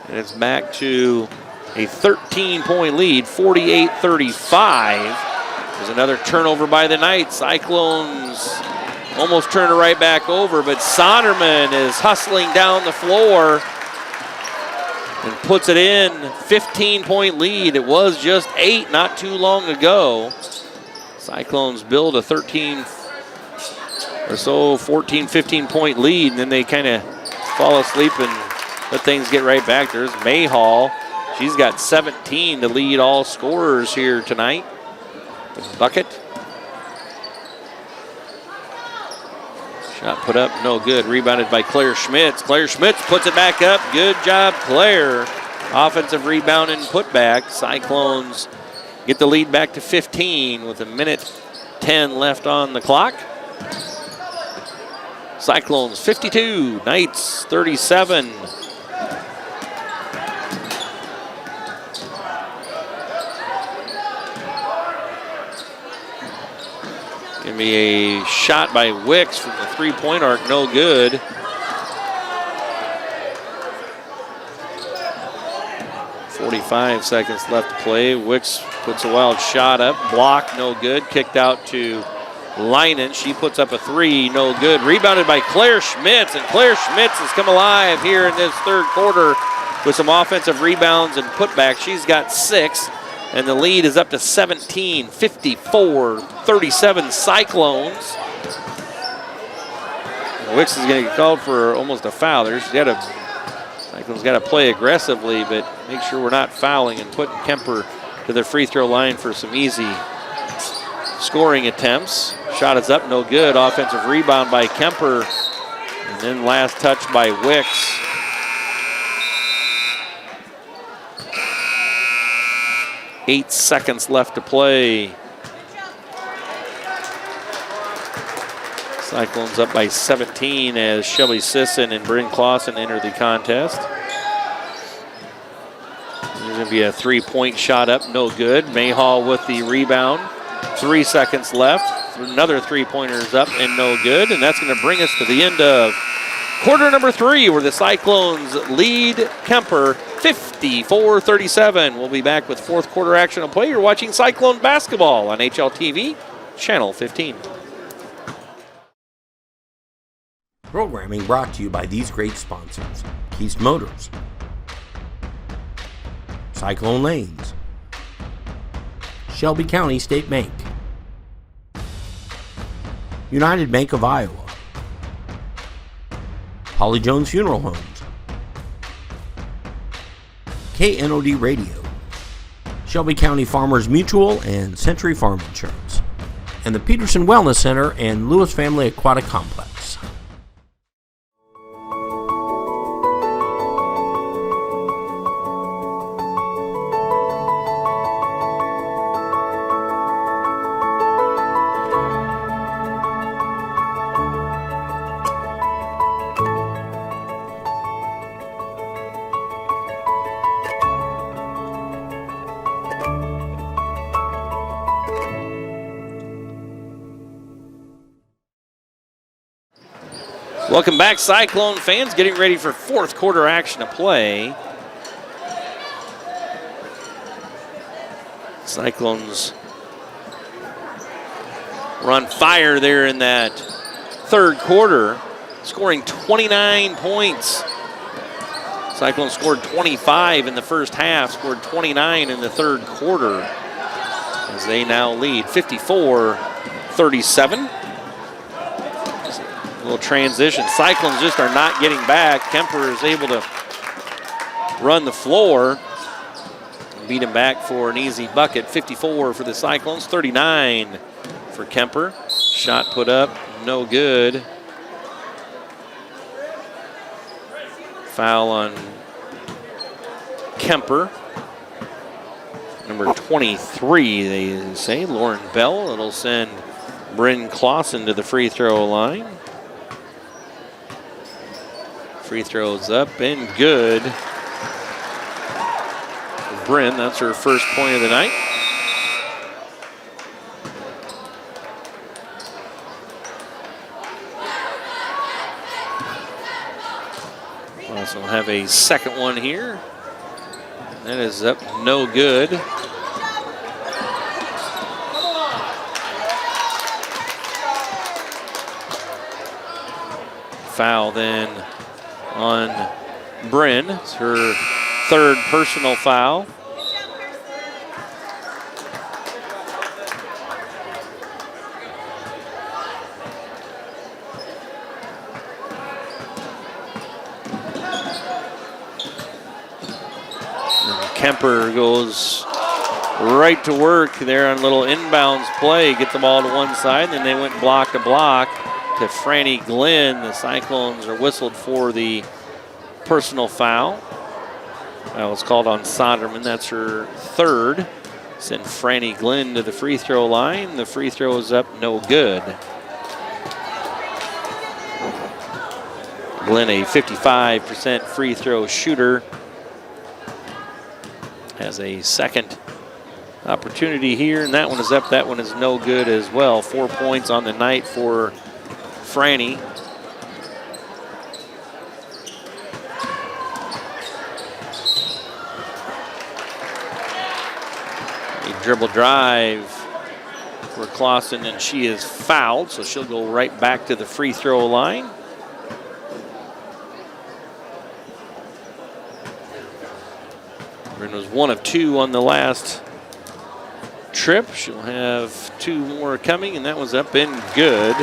And it's back to a 13-point lead, 48-35. There's another turnover by the Knights. Cyclones almost turn it right back over, but Sonderman is hustling down the floor and puts it in. 15-point lead. It was just 8 not too long ago. Cyclones build a 13 or so, 14, 15-point lead, and then they kind of fall asleep and let things get right back. There's Mayhall. She's got 17 to lead all scorers here tonight. Bucket. Shot put up, no good. Rebounded by Claire Schmitz. Claire Schmitz puts it back up. Good job, Claire. Offensive rebound and putback. Cyclones get the lead back to 15 with 1:10 left on the clock. Cyclones 52, Knights 37. Gonna be a shot by Wicks from the three-point arc, no good. .45 seconds left to play. Wicks puts a wild shot up, blocked, no good. Kicked out to Leinen. She puts up a three, no good. Rebounded by Claire Schmitz, and Claire Schmitz has come alive here in this third quarter with some offensive rebounds and putbacks. She's got 6. And the lead is up to 17, 54-37 Cyclones. Wicks is going to get called for almost a foul there. Cyclones got to play aggressively, but make sure we're not fouling and putting Kuemper to the free throw line for some easy scoring attempts. Shot is up, no good. Offensive rebound by Kuemper. And then last touch by Wicks. Eight seconds left to play. Cyclones up by 17 as Shelby Sisson and Bryn Clausen enter the contest. There's going to be a three-point shot up, no good. Mayhall with the rebound. 3 seconds left. Another three-pointer is up and no good. And that's going to bring us to the end of quarter number 3, where the Cyclones lead Kuemper 54-37. We'll be back with fourth quarter action and play. You're watching Cyclone basketball on HLTV, Channel 15. Programming brought to you by these great sponsors: Keast Motors, Cyclone Lanes, Shelby County State Bank, United Bank of Iowa, Holly Jones Funeral Homes, KNOD Radio, Shelby County Farmers Mutual and Century Farm Insurance, and the Peterson Wellness Center and Lewis Family Aquatic Complex. Welcome back, Cyclone fans. Getting ready for fourth quarter action to play. Cyclones were on fire there in that third quarter, scoring 29 points. Cyclones scored 25 in the first half, scored 29 in the third quarter as they now lead 54-37. A little transition. Cyclones just are not getting back. Kuemper is able to run the floor. Beat him back for an easy bucket. 54 for the Cyclones, 39 for Kuemper. Shot put up, no good. Foul on Kuemper. Number 23, they say, Lauren Bell. It'll send Bryn Clausen to the free throw line. Free throws up and good. Bryn, that's her first point of the night. Also have a second one here. That is up, no good. Foul then on Bryn. It's her third personal foul. Kuemper goes right to work there on a little inbounds play. Get the ball to one side, then they went block to block to Franny Glenn. The Cyclones are whistled for the personal foul. That was called on Sonderman. That's her third. Send Franny Glenn to the free throw line. The free throw is up, no good. Glenn, a 55% free throw shooter, has a second opportunity here, and that one is up. That one is no good as well. 4 points on the night for Franny. A dribble drive for Clausen, and she is fouled, so she'll go right back to the free throw line. Bryn was 1 of 2 on the last trip. She'll have 2 more coming, and that was up and good.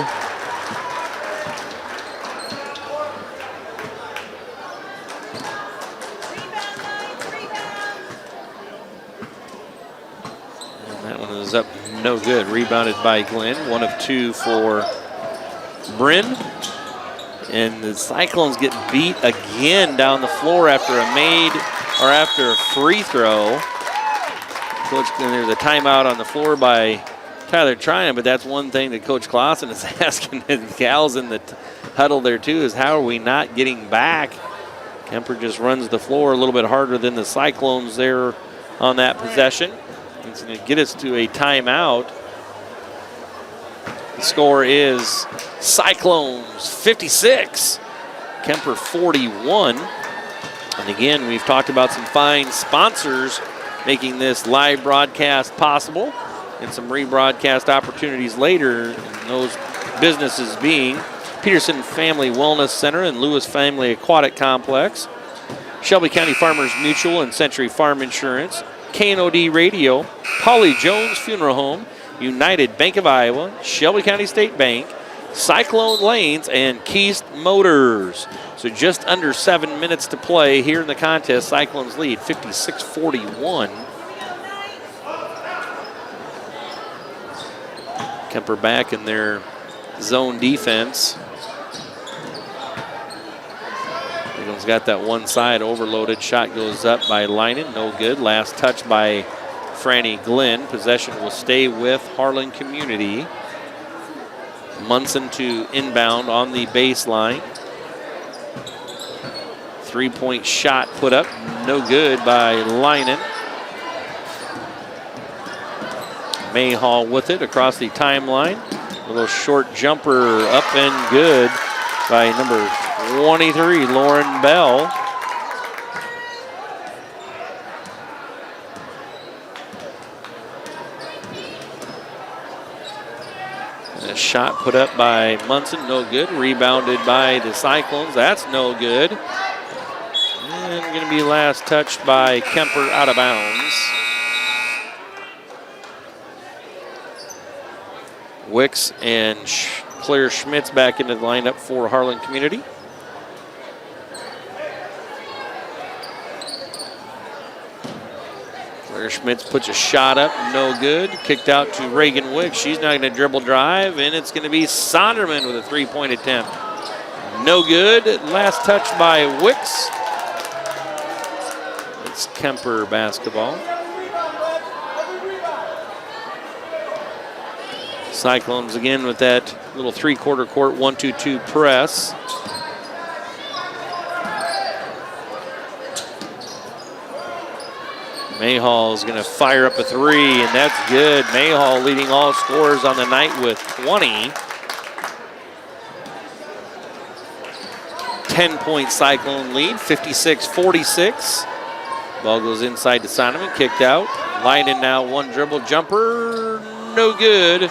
And that one is up, no good. Rebounded by Glenn. 1 of 2 for Bryn. And the Cyclones get beat again down the floor after a free throw. Coach, there's a timeout on the floor by Tyler Tryon, but that's one thing that Coach Clausen is asking the gals in the huddle there too, is how are we not getting back? Kuemper just runs the floor a little bit harder than the Cyclones there on that possession. It's going to get us to a timeout. The score is Cyclones 56, Kuemper 41. And again, we've talked about some fine sponsors making this live broadcast possible, and some rebroadcast opportunities later, and those businesses being Peterson Family Wellness Center and Lewis Family Aquatic Complex, Shelby County Farmers Mutual and Century Farm Insurance, K&OD Radio, Polly Jones Funeral Home, United Bank of Iowa, Shelby County State Bank, Cyclone Lanes, and Keast Motors. So just under 7 minutes to play here in the contest. Cyclones lead 56-41. Kuemper back in their zone defense. Eagles got that one side overloaded. Shot goes up by Leinen, no good. Last touch by Franny Glenn. Possession will stay with Harlan Community. Munson to inbound on the baseline. 3-point shot put up, no good by Leinen. Mayhall with it across the timeline. A little short jumper up and good by number 23, Lauren Bell. A shot put up by Munson, no good. Rebounded by the Cyclones, that's no good. And going to be last touched by Kuemper, out of bounds. Wicks and Claire Schmitz back into the lineup for Harlan Community. Claire Schmitz puts a shot up, no good. Kicked out to Reagan Wicks. She's not going to dribble drive, and it's going to be Sonderman with a three-point attempt. No good. Last touch by Wicks. It's Kuemper basketball. Cyclones again with that little three-quarter court 1-2-2 press. Mayhall is going to fire up a three, and that's good. Mayhall leading all scorers on the night with 20. 10-point Cyclone lead, 56-46. Ball goes inside to Sonderman, kicked out. Leiden now one dribble jumper, no good.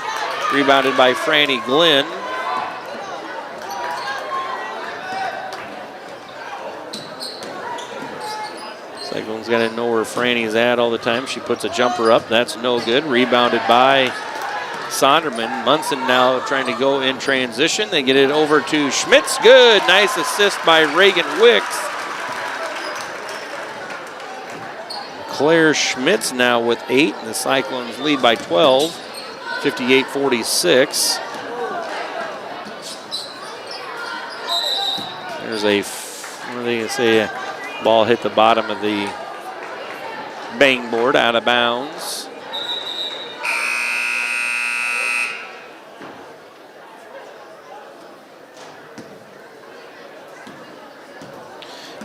Rebounded by Franny Glenn. Cyclone's got to know where Franny's at all the time. She puts a jumper up. That's no good. Rebounded by Sonderman. Munson now trying to go in transition. They get it over to Schmitz. Good. Nice assist by Reagan Wicks. Claire Schmitz now with 8. And the Cyclones lead by 12. 58-46. There's a, what are they going to say? Ball hit the bottom of the bang board, out of bounds.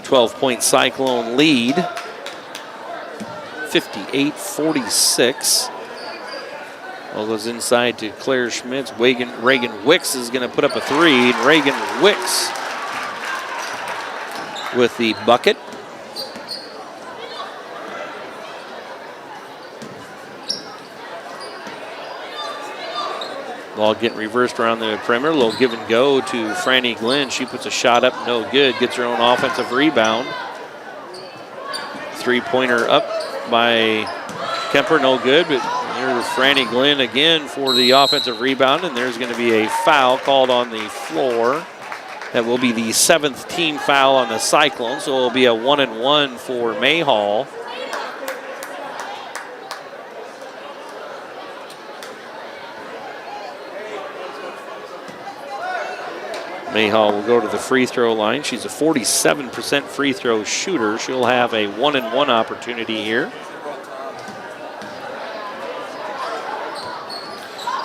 .12-point Cyclone lead. 58-46. Ball goes inside to Claire Schmitz. Reagan Wicks is going to put up a three. And Reagan Wicks with the bucket. Ball getting reversed around the perimeter. A little give and go to Franny Glenn. She puts a shot up, no good. Gets her own offensive rebound. Three-pointer up by Kuemper, no good. But there's Franny Glenn again for the offensive rebound. And there's going to be a foul called on the floor. That will be the 7th team foul on the Cyclone. So it'll be a 1-and-1 for Mayhall. Mayhall will go to the free throw line. She's a 47% free throw shooter. She'll have a 1-and-1 opportunity here.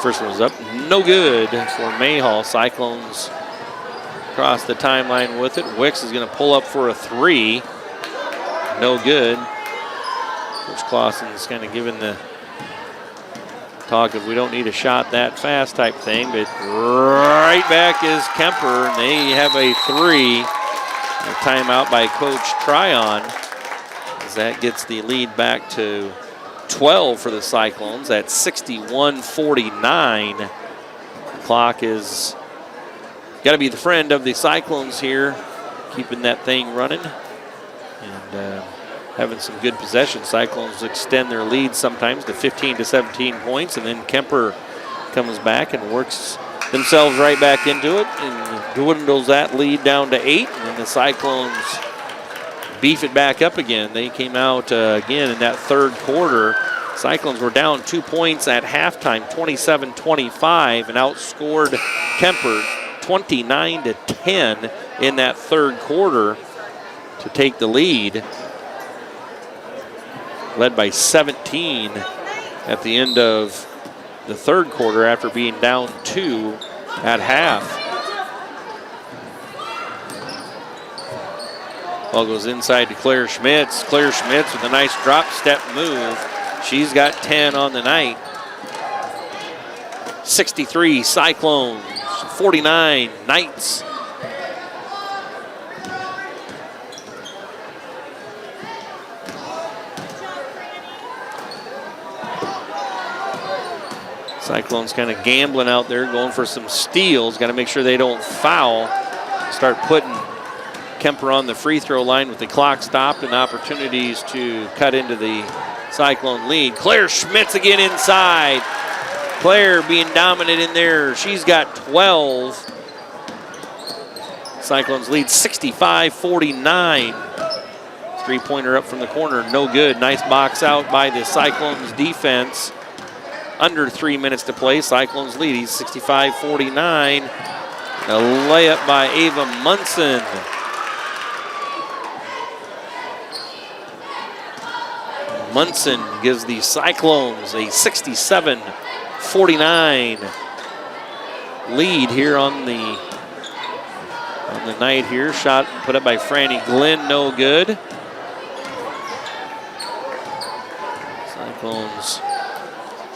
First one was up, no good for Mayhall. Cyclones across the timeline with it. Wicks is going to pull up for a three. No good. Coach Clausen's kind of giving the talk of we don't need a shot that fast type thing, but right back is Kuemper, and they have a three. A timeout by Coach Tryon, as that gets the lead back to 12 for the Cyclones at 61-49. The clock is got to be the friend of the Cyclones here, keeping that thing running and having some good possession. Cyclones extend their lead sometimes to 15 to 17 points, and then Kuemper comes back and works themselves right back into it and dwindles that lead down to 8. And then the Cyclones beef it back up again. They came out again in that third quarter. Cyclones were down 2 points at halftime, 27-25, and outscored Kuemper 29-10 in that third quarter to take the lead. Led by 17 at the end of the third quarter after being down 2 at half. Ball goes inside to Claire Schmitz. Claire Schmitz with a nice drop step move. She's got 10 on the night. 63 Cyclones, 49 Knights. Cyclones kind of gambling out there, going for some steals. Got to make sure they don't foul. Start putting Kuemper on the free throw line with the clock stopped and opportunities to cut into the Cyclone lead. Claire Schmitz again inside. Claire being dominant in there. She's got 12. Cyclones lead 65-49. Three-pointer up from the corner, no good. Nice box out by the Cyclones defense. Under 3 minutes to play. Cyclones lead. He's 65-49. A layup by Ava Munson. Munson gives the Cyclones a 67-49 lead here on the night here. Shot put up by Franny Glenn, no good. Cyclones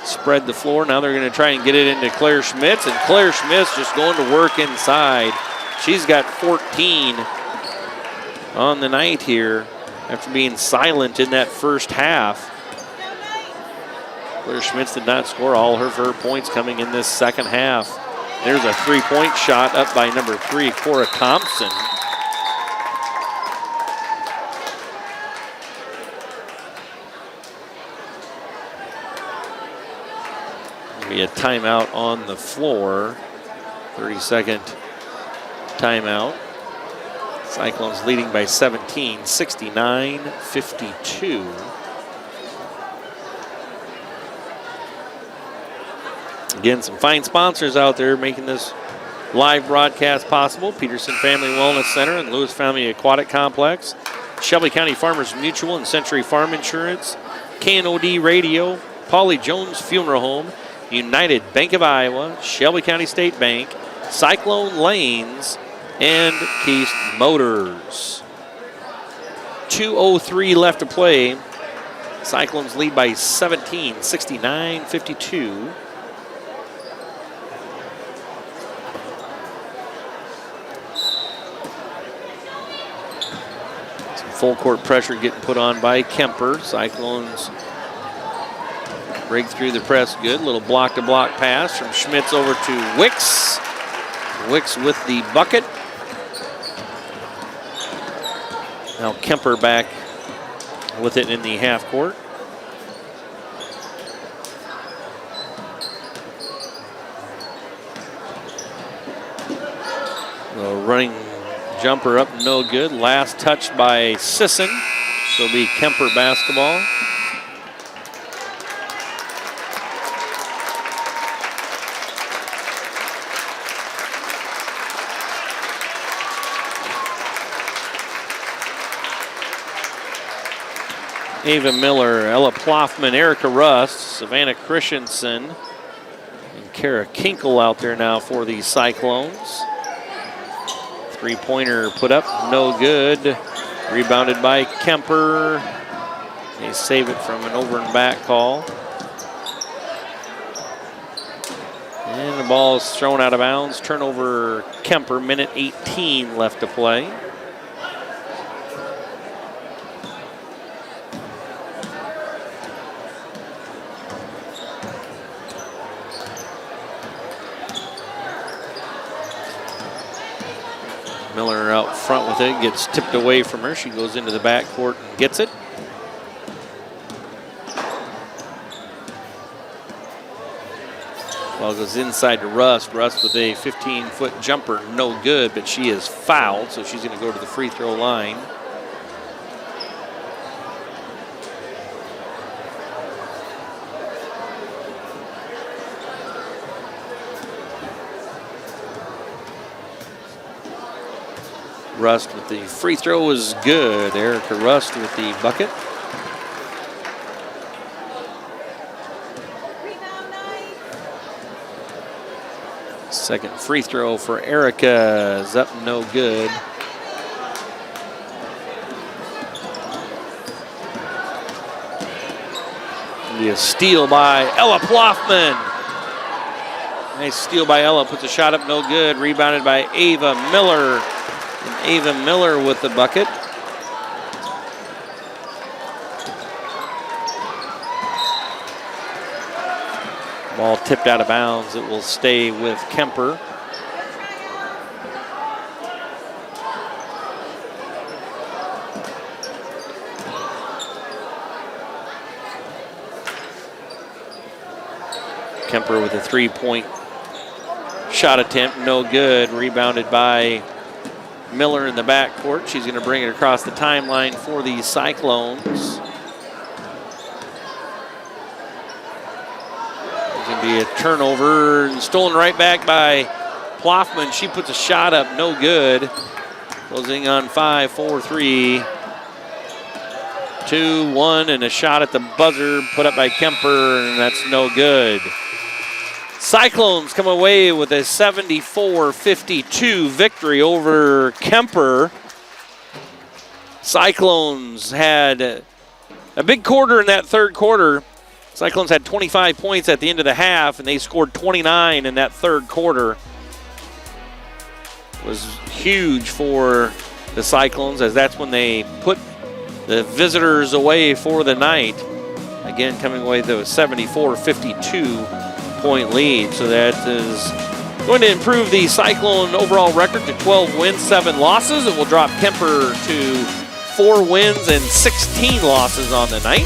spread the floor. Now they're going to try and get it into Claire Schmitz, and Claire Schmitz just going to work inside. She's got 14 on the night here after being silent in that first half. Claire Schmitz did not score all of her points coming in this second half. There's a three-point shot up by number 3, Cora Thompson. Be a timeout on the floor. 30-second timeout. Cyclones leading by 17, 69-52. Again, some fine sponsors out there making this live broadcast possible. Peterson Family Wellness Center and Lewis Family Aquatic Complex. Shelby County Farmers Mutual and Century Farm Insurance. KNOD Radio. Paulie Jones Funeral Home. United Bank of Iowa, Shelby County State Bank, Cyclone Lanes, and Keith Motors. 2:03 left to play. Cyclones lead by 17, 69-52. Some full court pressure getting put on by Kuemper. Cyclones break through the press good. Little block-to-block pass from Schmitz over to Wicks. Wicks with the bucket. Now Kuemper back with it in the half court. The running jumper up, no good. Last touch by Sisson. So it'll be Kuemper basketball. Ava Miller, Ella Ploffman, Erica Rust, Savannah Christensen, and Kara Kinkle out there now for the Cyclones. Three-pointer put up, no good. Rebounded by Kuemper. They save it from an over and back call. And the ball is thrown out of bounds. Turnover Kuemper, minute 18 left to play. Miller out front with it, gets tipped away from her. She goes into the backcourt and gets it. Ball goes inside to Rust. Rust with a 15-foot jumper, no good, but she is fouled, so she's going to go to the free throw line. Rust with the free throw is good. Erica Rust with the bucket. Second free throw for Erica is up, no good. A steal by Ella Ploffman. Nice steal by Ella, puts a shot up, no good. Rebounded by Ava Miller. And Ava Miller with the bucket. Ball tipped out of bounds. It will stay with Kuemper. Kuemper with a 3-point shot attempt, no good. Rebounded by Miller in the backcourt. She's going to bring it across the timeline for the Cyclones. There's going to be a turnover, and stolen right back by Ploffman. She puts a shot up, no good. Closing on 5, 4, 3, 2, 1, and a shot at the buzzer put up by Kuemper, and that's no good. Cyclones come away with a 74-52 victory over Kuemper. Cyclones had a big quarter in that third quarter. Cyclones had 25 points at the end of the half, and they scored 29 in that third quarter. It was huge for the Cyclones, as that's when they put the visitors away for the night. Again, coming away with a 74-52 point lead. So that is going to improve the Cyclone overall record to 12 wins, 7 losses. It will drop Kuemper to 4 wins and 16 losses on the night.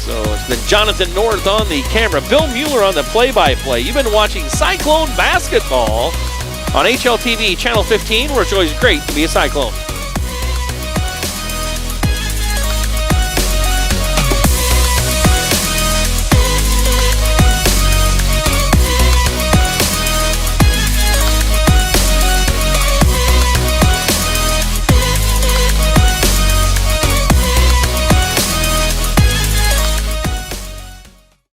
So it's been Jonathan North on the camera, Bill Mueller on the play-by-play. You've been watching Cyclone basketball on HLTV Channel 15, where it's always great to be a Cyclone.